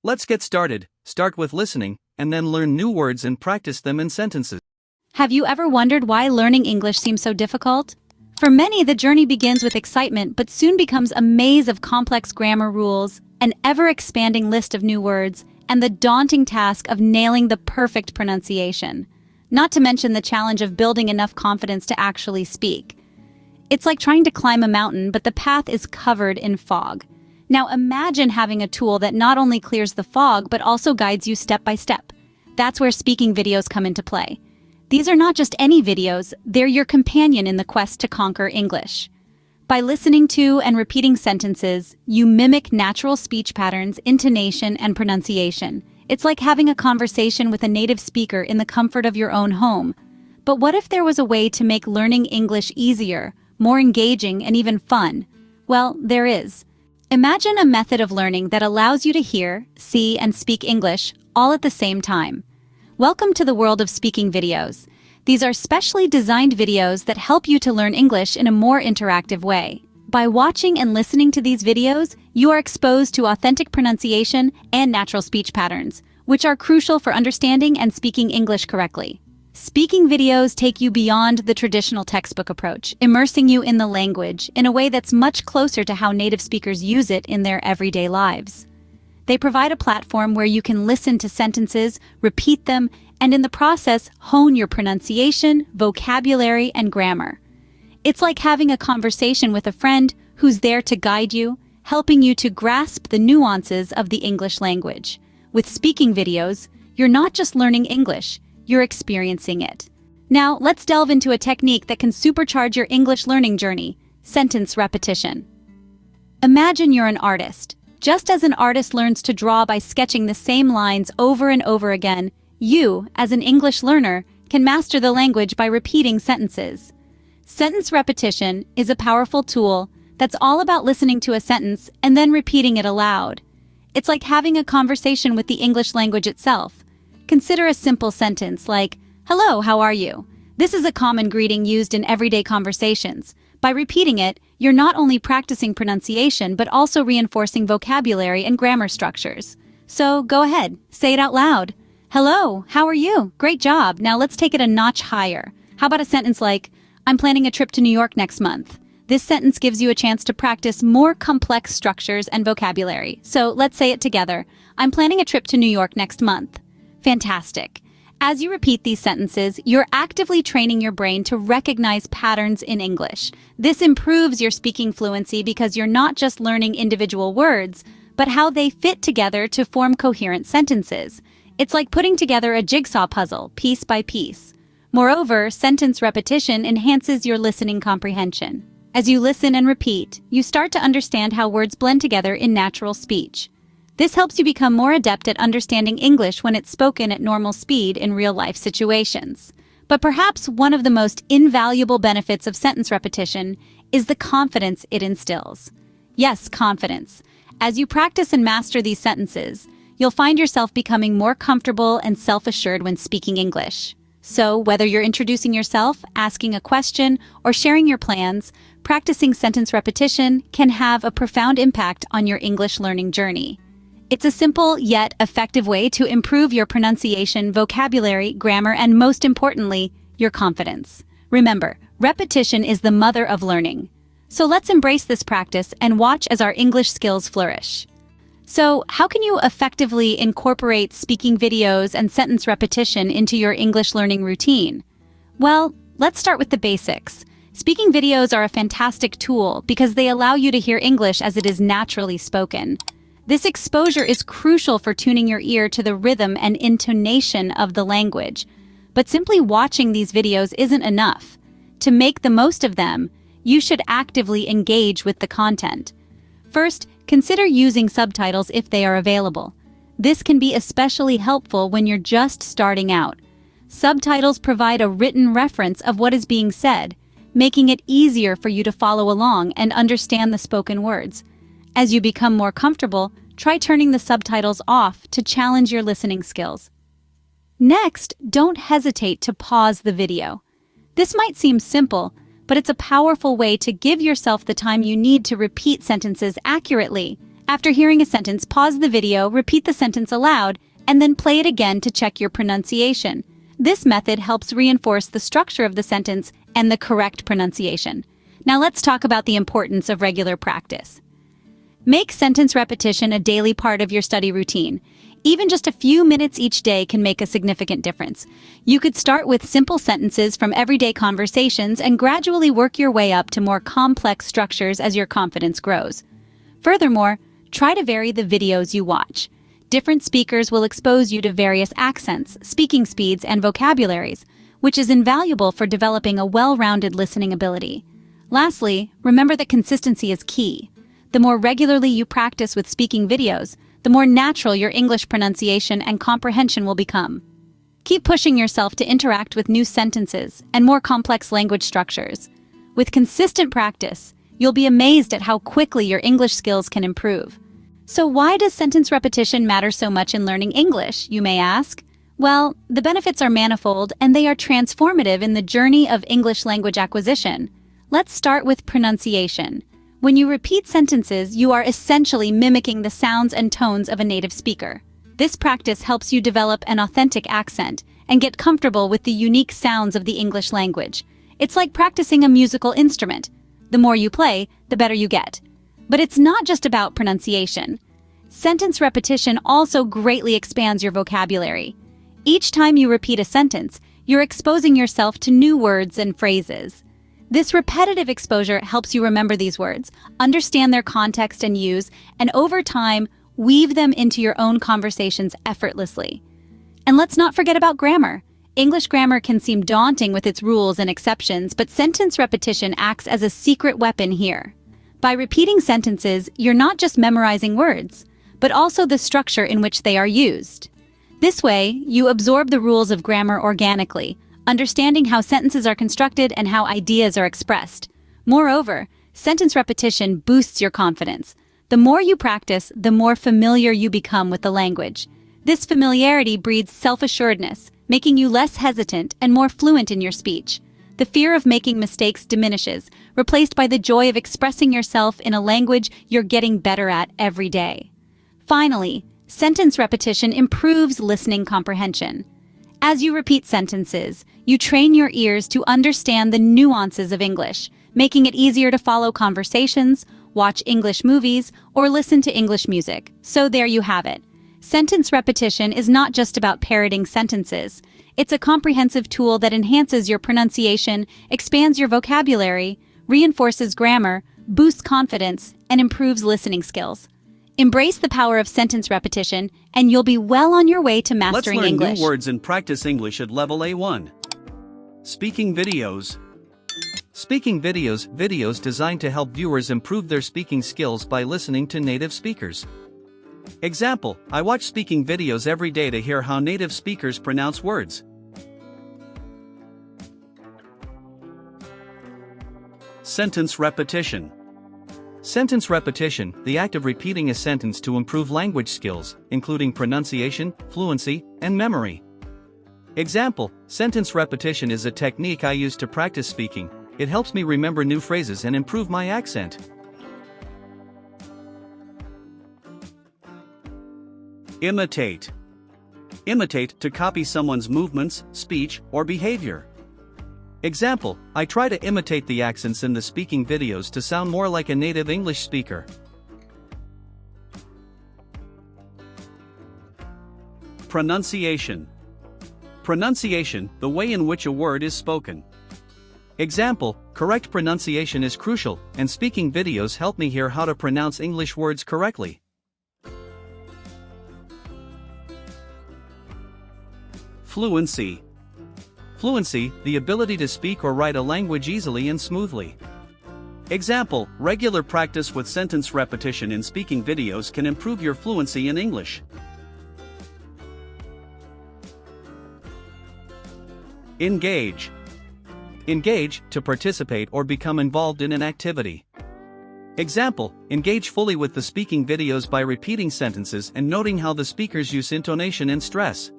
Let's get started. Start with listening, and then learn new words and practice them in sentences. Have you ever wondered why learning English seems so difficult? For many, the journey begins with excitement but soon becomes a maze of complex grammar rules, an ever-expanding list of new words, and the daunting task of nailing the perfect pronunciation. Not to mention the challenge of building enough confidence to actually speak. It's like trying to climb a mountain, but the path is covered in fog. Now imagine having a tool that not only clears the fog, but also guides you step by step. That's where speaking videos come into play. These are not just any videos, they're your companion in the quest to conquer English. By listening to and repeating sentences, you mimic natural speech patterns, intonation, and pronunciation. It's like having a conversation with a native speaker in the comfort of your own home. But what if there was a way to make learning English easier, more engaging, and even fun? Well, there is. Imagine a method of learning that allows you to hear, see, and speak English all at the same time. Welcome to the world of speaking videos. These are specially designed videos that help you to learn English in a more interactive way. By watching and listening to these videos, you are exposed to authentic pronunciation and natural speech patterns, which are crucial for understanding and speaking English correctly. Speaking videos take you beyond the traditional textbook approach, immersing you in the language in a way that's much closer to how native speakers use it in their everyday lives. They provide a platform where you can listen to sentences, repeat them, and in the process, hone your pronunciation, vocabulary, and grammar. It's like having a conversation with a friend who's there to guide you, helping you to grasp the nuances of the English language. With speaking videos, you're not just learning English, you're experiencing it. Now, let's delve into a technique that can supercharge your English learning journey: sentence repetition. Imagine you're an artist. Just as an artist learns to draw by sketching the same lines over and over again, you, as an English learner, can master the language by repeating sentences. Sentence repetition is a powerful tool that's all about listening to a sentence and then repeating it aloud. It's like having a conversation with the English language itself. Consider a simple sentence like, "Hello, how are you?" This is a common greeting used in everyday conversations. By repeating it, you're not only practicing pronunciation but also reinforcing vocabulary and grammar structures. So go ahead, say it out loud. "Hello, how are you? Great job. Now let's take it a notch higher." How about a sentence like, "I'm planning a trip to New York next month." This sentence gives you a chance to practice more complex structures and vocabulary. So let's say it together. "I'm planning a trip to New York next month." Fantastic. As you repeat these sentences, you're actively training your brain to recognize patterns in English. This improves your speaking fluency because you're not just learning individual words, but how they fit together to form coherent sentences. It's like putting together a jigsaw puzzle, piece by piece. Moreover, sentence repetition enhances your listening comprehension. As you listen and repeat, you start to understand how words blend together in natural speech. This helps you become more adept at understanding English when it's spoken at normal speed in real-life situations. But perhaps one of the most invaluable benefits of sentence repetition is the confidence it instills. Yes, confidence. As you practice and master these sentences, you'll find yourself becoming more comfortable and self-assured when speaking English. So, whether you're introducing yourself, asking a question, or sharing your plans, practicing sentence repetition can have a profound impact on your English learning journey. It's a simple yet effective way to improve your pronunciation, vocabulary, grammar, and most importantly, your confidence. Remember, repetition is the mother of learning. So let's embrace this practice and watch as our English skills flourish. So, how can you effectively incorporate speaking videos and sentence repetition into your English learning routine? Well, let's start with the basics. Speaking videos are a fantastic tool because they allow you to hear English as it is naturally spoken. This exposure is crucial for tuning your ear to the rhythm and intonation of the language. But simply watching these videos isn't enough. To make the most of them, you should actively engage with the content. First, consider using subtitles if they are available. This can be especially helpful when you're just starting out. Subtitles provide a written reference of what is being said, making it easier for you to follow along and understand the spoken words. As you become more comfortable, try turning the subtitles off to challenge your listening skills. Next, don't hesitate to pause the video. This might seem simple, but it's a powerful way to give yourself the time you need to repeat sentences accurately. After hearing a sentence, pause the video, repeat the sentence aloud, and then play it again to check your pronunciation. This method helps reinforce the structure of the sentence and the correct pronunciation. Now let's talk about the importance of regular practice. Make sentence repetition a daily part of your study routine. Even just a few minutes each day can make a significant difference. You could start with simple sentences from everyday conversations and gradually work your way up to more complex structures as your confidence grows. Furthermore, try to vary the videos you watch. Different speakers will expose you to various accents, speaking speeds, and vocabularies, which is invaluable for developing a well-rounded listening ability. Lastly, remember that consistency is key. The more regularly you practice with speaking videos, the more natural your English pronunciation and comprehension will become. Keep pushing yourself to interact with new sentences and more complex language structures. With consistent practice, you'll be amazed at how quickly your English skills can improve. So why does sentence repetition matter so much in learning English, you may ask? Well, the benefits are manifold and they are transformative in the journey of English language acquisition. Let's start with pronunciation. When you repeat sentences, you are essentially mimicking the sounds and tones of a native speaker. This practice helps you develop an authentic accent and get comfortable with the unique sounds of the English language. It's like practicing a musical instrument. The more you play, the better you get. But it's not just about pronunciation. Sentence repetition also greatly expands your vocabulary. Each time you repeat a sentence, you're exposing yourself to new words and phrases. This repetitive exposure helps you remember these words, understand their context and use, and over time, weave them into your own conversations effortlessly. And let's not forget about grammar. English grammar can seem daunting with its rules and exceptions, but sentence repetition acts as a secret weapon here. By repeating sentences, you're not just memorizing words, but also the structure in which they are used. This way, you absorb the rules of grammar organically, understanding how sentences are constructed and how ideas are expressed. Moreover, sentence repetition boosts your confidence. The more you practice, the more familiar you become with the language. This familiarity breeds self-assuredness, making you less hesitant and more fluent in your speech. The fear of making mistakes diminishes, replaced by the joy of expressing yourself in a language you're getting better at every day. Finally, sentence repetition improves listening comprehension. As you repeat sentences, you train your ears to understand the nuances of English, making it easier to follow conversations, watch English movies, or listen to English music. So there you have it. Sentence repetition is not just about parroting sentences. It's a comprehensive tool that enhances your pronunciation, expands your vocabulary, reinforces grammar, boosts confidence, and improves listening skills. Embrace the power of sentence repetition, and you'll be well on your way to mastering English. Let's learn new words and practice English at level A1. Speaking videos. Speaking videos designed to help viewers improve their speaking skills by listening to native speakers. Example, I watch speaking videos every day to hear how native speakers pronounce words. Sentence repetition. Sentence repetition, the act of repeating a sentence to improve language skills, including pronunciation, fluency, and memory. Example, sentence repetition is a technique I use to practice speaking. It helps me remember new phrases and improve my accent. Imitate. Imitate, to copy someone's movements, speech, or behavior. Example, I try to imitate the accents in the speaking videos to sound more like a native English speaker. Pronunciation. Pronunciation, the way in which a word is spoken. Example, correct pronunciation is crucial, and speaking videos help me hear how to pronounce English words correctly. Fluency. Fluency, the ability to speak or write a language easily and smoothly. Example, regular practice with sentence repetition in speaking videos can improve your fluency in English. Engage. Engage, to participate or become involved in an activity. Example, engage fully with the speaking videos by repeating sentences and noting how the speakers use intonation and stress.